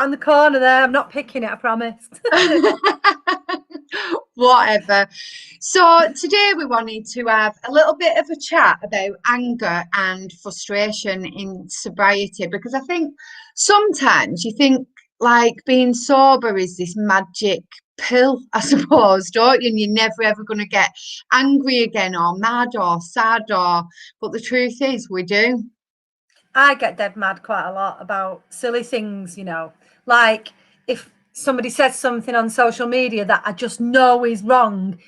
on the corner there. I'm not picking it, I promise. Whatever. So today we wanted to have a little bit of a chat about anger and frustration in sobriety, because I think sometimes you think like being sober is this magic pill, I suppose, don't you? And you're never ever going to get angry again or mad or sad but the truth is we do. I get dead mad quite a lot about silly things, like if somebody says something on social media that I just know is wrong.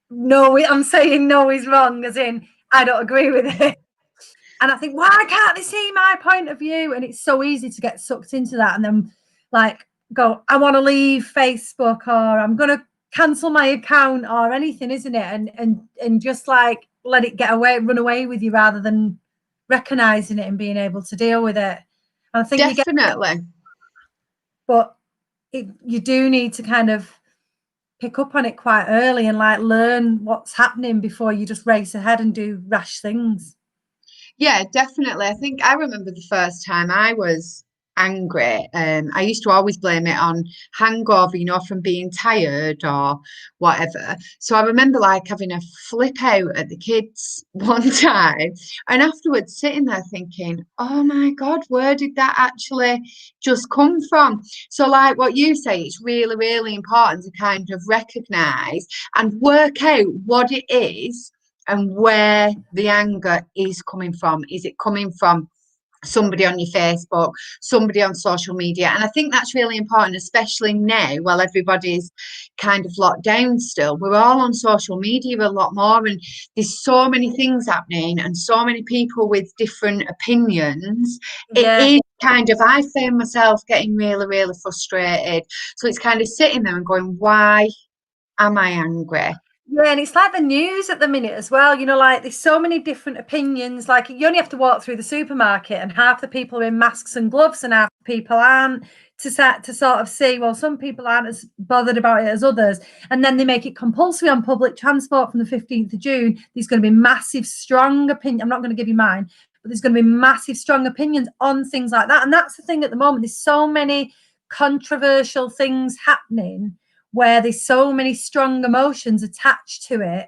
No, I'm saying no is wrong, as in I don't agree with it. And I think, why can't they see my point of view? And it's so easy to get sucked into that and then like go, I want to leave Facebook, or I'm going to cancel my account or anything, isn't it? And just like let it run away with you rather than recognizing it and being able to deal with it. And I think Definitely. but you do need to kind of pick up on it quite early and like learn what's happening before you just race ahead and do rash things. Yeah, definitely. I think I remember the first time I was angry. I used to always blame it on hangover, from being tired or whatever. So I remember like having a flip out at the kids one time, and afterwards sitting there thinking, oh my God, where did that actually just come from? So, like what you say, it's really, really important to kind of recognize and work out what it is and where the anger is coming from. Is it coming from somebody on your Facebook, somebody on social media? And I think that's really important, especially now while everybody's kind of locked down still. We're all on social media a lot more, and there's so many things happening and so many people with different opinions. It Yeah. is kind of, I find myself getting really, really frustrated. So it's kind of sitting there and going, why am I angry? Yeah, and it's like the news at the minute as well. Like there's so many different opinions. Like you only have to walk through the supermarket, and half the people are in masks and gloves, and half the people aren't. To sort of see, well, some people aren't as bothered about it as others, and then they make it compulsory on public transport from the 15th of June. There's going to be massive, strong opinion. I'm not going to give you mine, but there's going to be massive, strong opinions on things like that. And that's the thing at the moment. There's so many controversial things happening where there's so many strong emotions attached to it,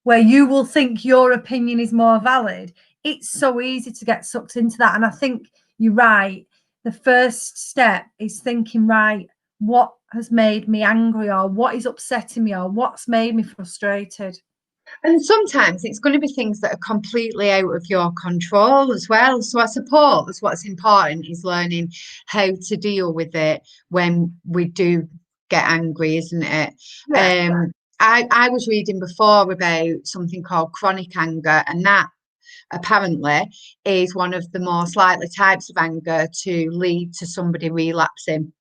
where you will think your opinion is more valid. It's so easy to get sucked into that. And I think you're right. The first step is thinking, right, what has made me angry, or what is upsetting me, or what's made me frustrated? And sometimes it's going to be things that are completely out of your control as well. So I suppose what's important is learning how to deal with it when we do get angry, isn't it? Yeah. I was reading before about something called chronic anger, and that apparently is one of the most likely types of anger to lead to somebody relapsing.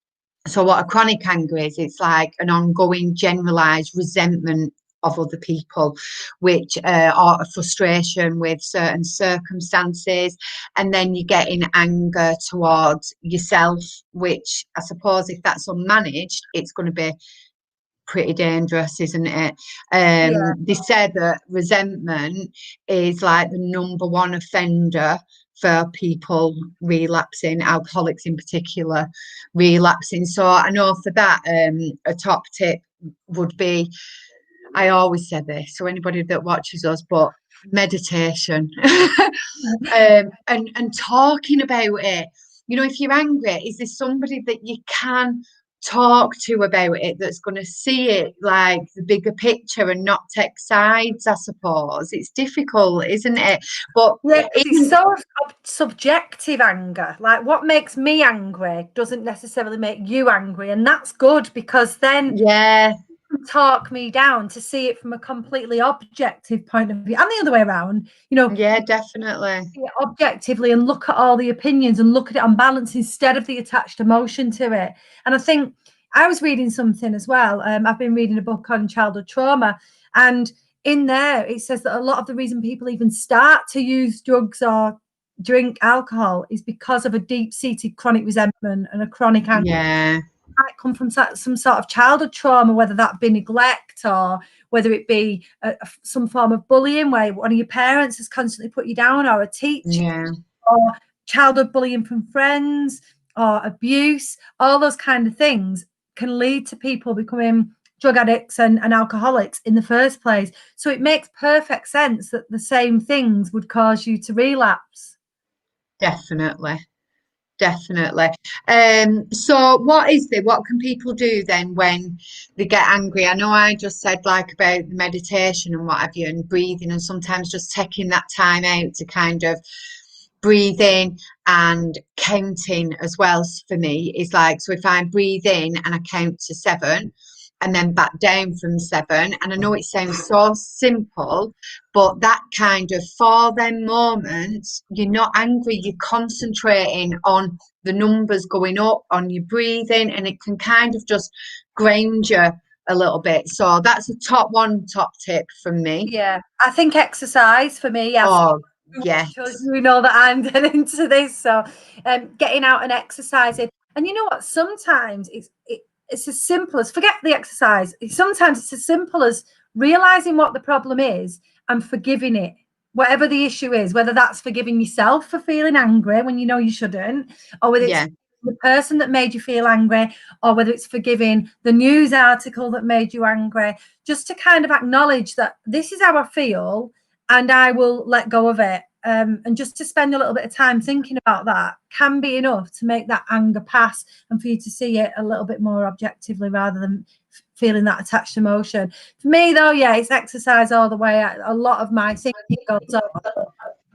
So what a chronic anger is, it's like an ongoing generalized resentment of other people, which are a frustration with certain circumstances, and then you get in anger towards yourself, which I suppose if that's unmanaged, it's going to be pretty dangerous, isn't it? Yeah. They said that resentment is like the number one offender for people relapsing, alcoholics in particular, relapsing. So I know for that, a top tip would be, I always say this, so anybody that watches us, but meditation and talking about it. If you're angry, is there somebody that you can talk to about it that's going to see it like the bigger picture and not take sides? I suppose it's difficult, isn't it? But Yeah, because it's even, so subjective anger. Like what makes me angry doesn't necessarily make you angry. And that's good, because then yeah, talk me down to see it from a completely objective point of view, and the other way around, yeah, definitely. see it objectively and look at all the opinions and look at it on balance instead of the attached emotion to it. And I think I was reading something as well. I've been reading a book on childhood trauma, and in there it says that a lot of the reason people even start to use drugs or drink alcohol is because of a deep-seated chronic resentment and a chronic anger. Yeah, Might come from some sort of childhood trauma, whether that be neglect or whether it be some form of bullying where one of your parents has constantly put you down, or a teacher, yeah, or childhood bullying from friends, or abuse, all those kind of things can lead to people becoming drug addicts and alcoholics in the first place. So it makes perfect sense that the same things would cause you to relapse. Definitely. Definitely. So what can people do then when they get angry? I know I just said like about meditation and what have you and breathing and sometimes just taking that time out to kind of breathe in and counting as well for me is like, so if I breathe in and I count to 7 and then back down from 7, and I know it sounds so simple, but that kind of, for them moments, you're not angry, you're concentrating on the numbers going up, on your breathing, and it can kind of just ground you a little bit. So that's a top tip from me. Yeah, I think exercise for me, yes, Oh, yes. you know that I'm getting into this, so getting out and exercising. And you know what? Sometimes it's as simple as, forget the exercise. Sometimes it's as simple as realizing what the problem is and forgiving it, whatever the issue is. Whether that's forgiving yourself for feeling angry when you know you shouldn't, or whether it's Yeah. the person that made you feel angry, or whether it's forgiving the news article that made you angry. Just to kind of acknowledge that this is how I feel, and I will let go of it. And just to spend a little bit of time thinking about that can be enough to make that anger pass and for you to see it a little bit more objectively rather than feeling that attached emotion. For me, though, yeah, it's exercise all the way. A lot of my thinking goes on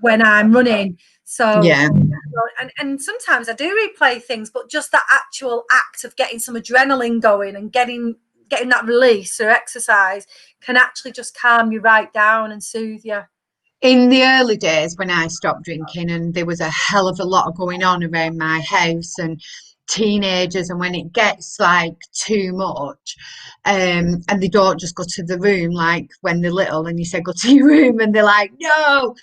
when I'm running. So, Yeah. and sometimes I do replay things, but just that actual act of getting some adrenaline going and getting that release or exercise can actually just calm you right down and soothe you. In the early days when I stopped drinking and there was a hell of a lot going on around my house and teenagers, and when it gets like too much, and they don't just go to the room like when they're little and you say go to your room and they're like no.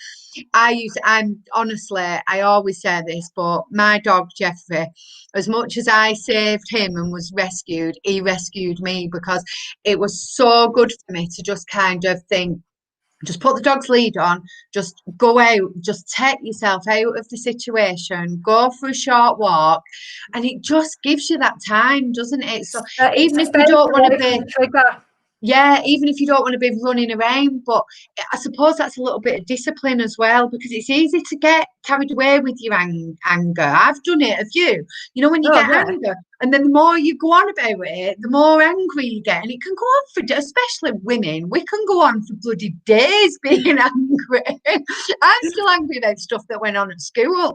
I'm honestly, I always say this, but my dog Jeffrey, as much as I saved him and was rescued, he rescued me because it was so good for me to just kind of think, just put the dog's lead on, just go out, just take yourself out of the situation, go for a short walk, and it just gives you that time, doesn't it? So It's even if you spent don't want to away from be, the trigger. yeah, even if you don't want to be running around, but I suppose that's a little bit of discipline as well, because it's easy to get carried away with your anger. I've done it, have you? You know, when you Oh get yeah. anger, and then the more you go on about it, the more angry you get, and it can go on for, especially women, we can go on for bloody days being angry. I'm still angry about stuff that went on at school.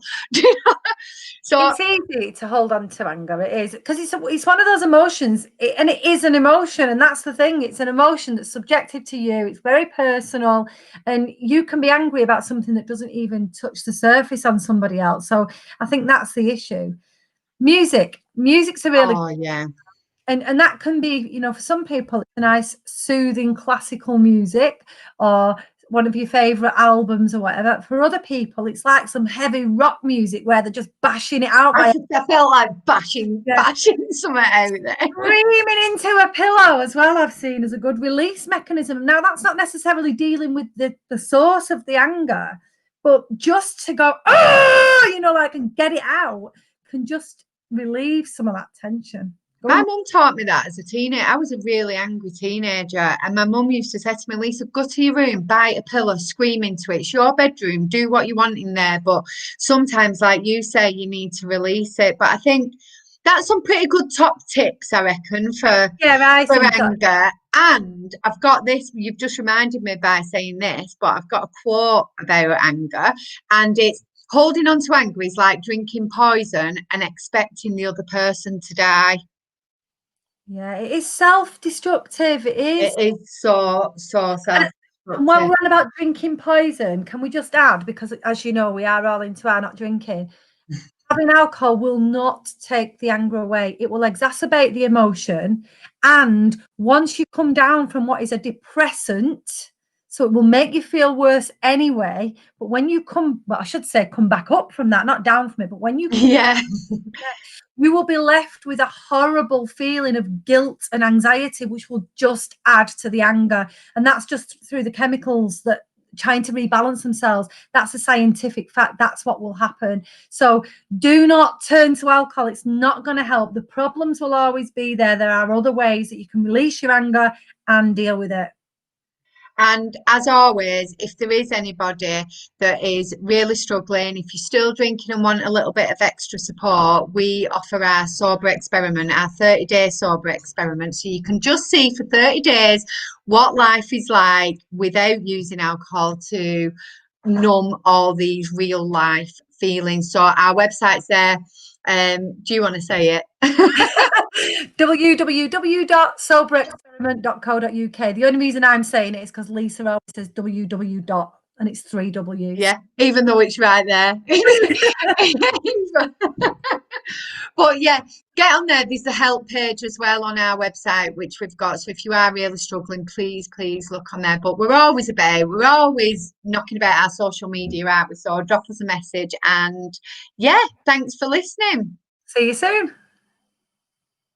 So, It's easy to hold on to anger. It is because it's one of those emotions, and it is an emotion, and that's the thing. It's an emotion that's subjective to you. It's very personal, and you can be angry about something that doesn't even touch the surface on somebody else. So I think that's the issue. Music's a really, oh yeah. and that can be, for some people it's a nice soothing classical music or one of your favorite albums or whatever. For other people it's like some heavy rock music where they're just bashing it out by I felt like bashing yeah, something out there. screaming into a pillow as well. I've seen as a good release mechanism. Now that's not necessarily dealing with the source of the anger, but just to go like and get it out can just relieve some of that tension. My Going mum taught me that as a teenager. I was a really angry teenager, and my mum used to say to me, Lisa, go to your room, buy a pillow, scream into it. It's your bedroom, do what you want in there. But sometimes, like you say, you need to release it. But I think that's some pretty good top tips, I reckon, yeah, I for think so. anger. And I've got this, you've just reminded me by saying this, but I've got a quote about anger, and it's holding on to anger is like drinking poison and expecting the other person to die. Yeah, it is self-destructive. It It is. is so And while self-destructive. we're on about drinking poison, can we just add, because as you know, we are all into our not drinking, having alcohol will not take the anger away. It will exacerbate the emotion. And once you come down from what is a depressant, so it will make you feel worse anyway. But when you I should say come back up from that, not down from it, but when you Yeah. you will be left with a horrible feeling of guilt and anxiety, which will just add to the anger. And that's just through the chemicals that trying to rebalance themselves. That's a scientific fact. That's what will happen. So do not turn to alcohol. It's not going to help. The problems will always be there. There are other ways that you can release your anger and deal with it. And as always, if there is anybody that is really struggling, if you're still drinking and want a little bit of extra support, we offer our sober experiment, our 30-day sober experiment. So you can just see for 30 days what life is like without using alcohol to numb all these real life feelings. So our website's there. Do you want to say it? www.soberexperiment.co.uk. The only reason I'm saying it is because Lisa always says www dot, and it's 3 W's. Yeah, even though it's right there. But yeah, get on there. There's a help page as well on our website, which we've got. So if you are really struggling, please look on there. But we're always knocking about our social media out. So drop us a message. And yeah, thanks for listening. See you soon.